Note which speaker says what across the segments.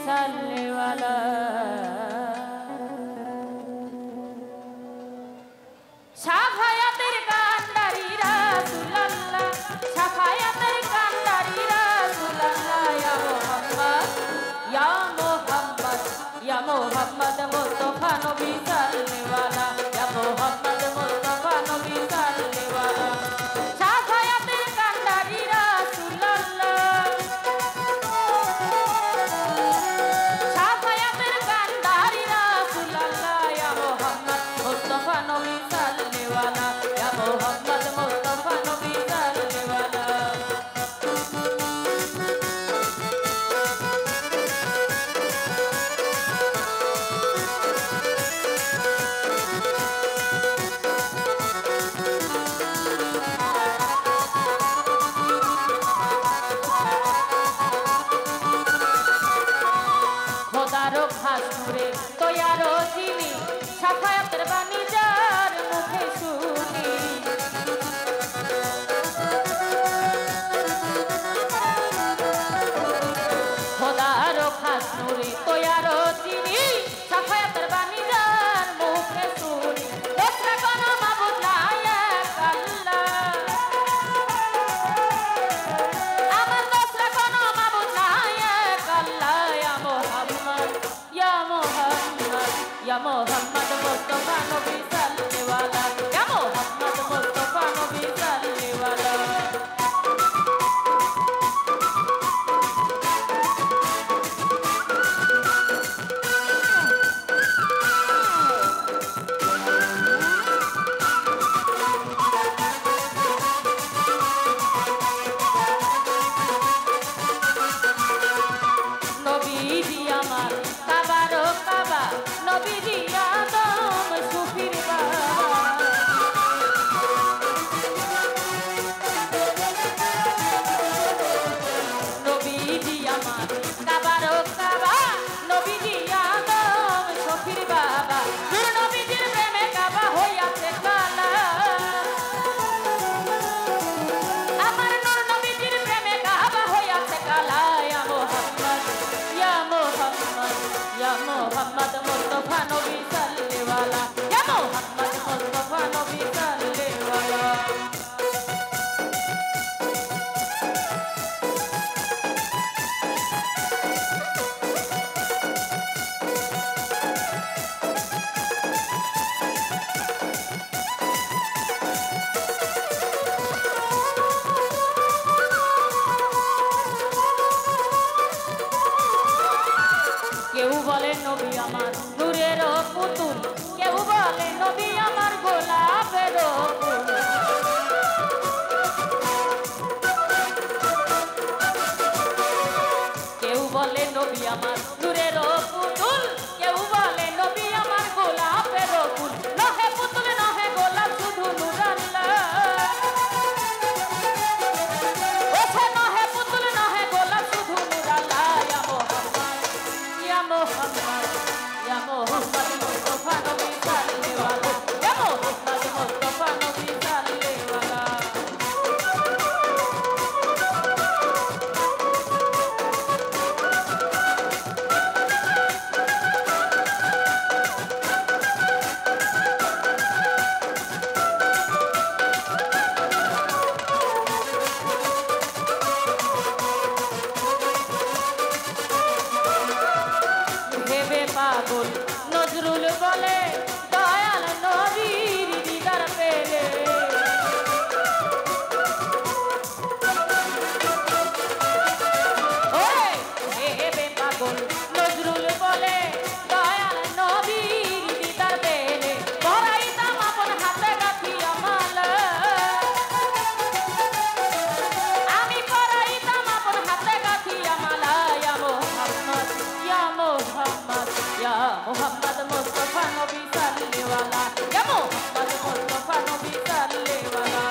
Speaker 1: सालने वाला शाफायातेर कांडारी रासूलुल्लाह शाफायातेर कांडारी रासूलुल्लाह या मोहम्मद या मोहम्मद मुस्तफा नबी सालने वाला या मोहम्मद मुस्तफा नबी सालने वाला शाफायातेर कांडारी रासूलुल्लाह शाफायातेर कांडारी रासूलुल्लाह या मोहम्मद मुस्तफा नबी सालने वाला या मोहम्मद मुस्तफा नबी सालने वाला খোদারো খাসুরে তৈয়ারো চিনি শাফায়াতের বাণী যার মুখে শুনি খোদারো খাসুরে তৈয়ারো চিনি শাফায়াতের বাণী যার মুখে শুনি দোসরা কোন মাবুদ নাই এক আল্লাহ আমার দোসরা কোন মাবুদ নাই এক আল্লাহ या मोहम्मद मुस्तफा नबी सालने वाला या मोहम्मद मुस्तफा नबी सालने वाला नबी আমার কাবারো কাবা নবী আদম সুফির বাবা নবী আমার কাবারো কাবা নবী আদম সুফির বাবা নূর নবীজির প্রেমে কাবা হইয়াছে কালা আমার নূর নবীজির প্রেমে কাবা হইয়াছে কালা या मोहम्मद मुस्तफा नबी सालने वाला या मोहम्मद मुस्तफा नबी सालने वाला কেউ বলে নবী আমার নূরের পুতুল কেউ বলে নবী আমার গোলাপের ফুল কেউ বলে নবী আমার নূরের পুতুল কেউ বলে নবী আমার গোলাপের ফুল নহে পুতুল নহে গোলাপ শুধু নূর আল্লাহ ওছে নহে পুতুল নহে গোলাপ শুধু নূর আল্লাহ या मोहम्मद मुस्तफा नबी सालने वाला या मोहम्मद मुस्तफा नबी सालने वाला পাগল নজরুল বলে দয়াল নবীর দিদার পেলে ওরে পাগল নজরুল বলে দয়াল নবীর দিদার পেলে বড়াইতাম আপন হাতে গাঁথিয়া মালা আমি বড়াইতাম আপন হাতে গাঁথিয়া মালা या मोहम्मद या मोहम्मद मुस्तफा नबी सालने वाला या मोहम्मद मुस्तफा नबी सालने वाला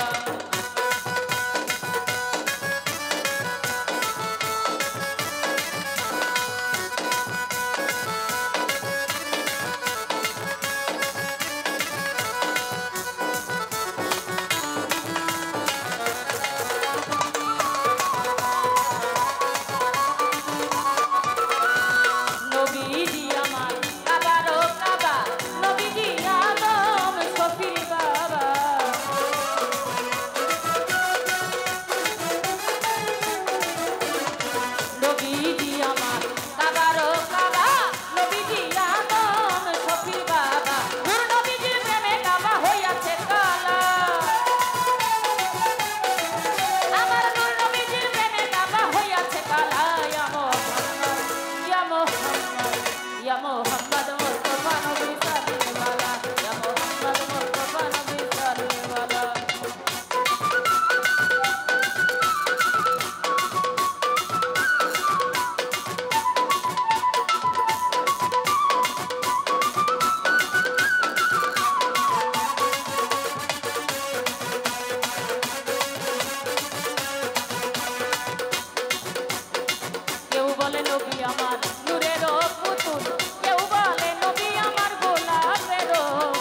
Speaker 1: নবী আমার নূরের পুতুল কেউ বলে নবী আমার গোলাপের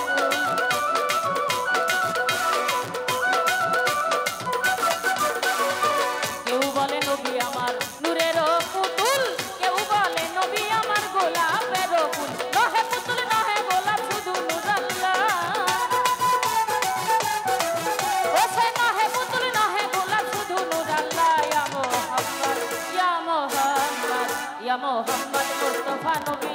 Speaker 1: ফুল কেউ বলে নবী আমার নূরের পুতুল কেউ বলে নবী আমার গোলাপের ফুল নহে পুতুল নহে গোলাপ শুধু নূর আল্লাহ ও সে নহে পুতুল নহে গোলাপ শুধু নূর আল্লাহ ইয়া মোহাম্মদ ইয়া মোহাম্মদ ইয়া মোহাম্মদ মুস্তাফা নবী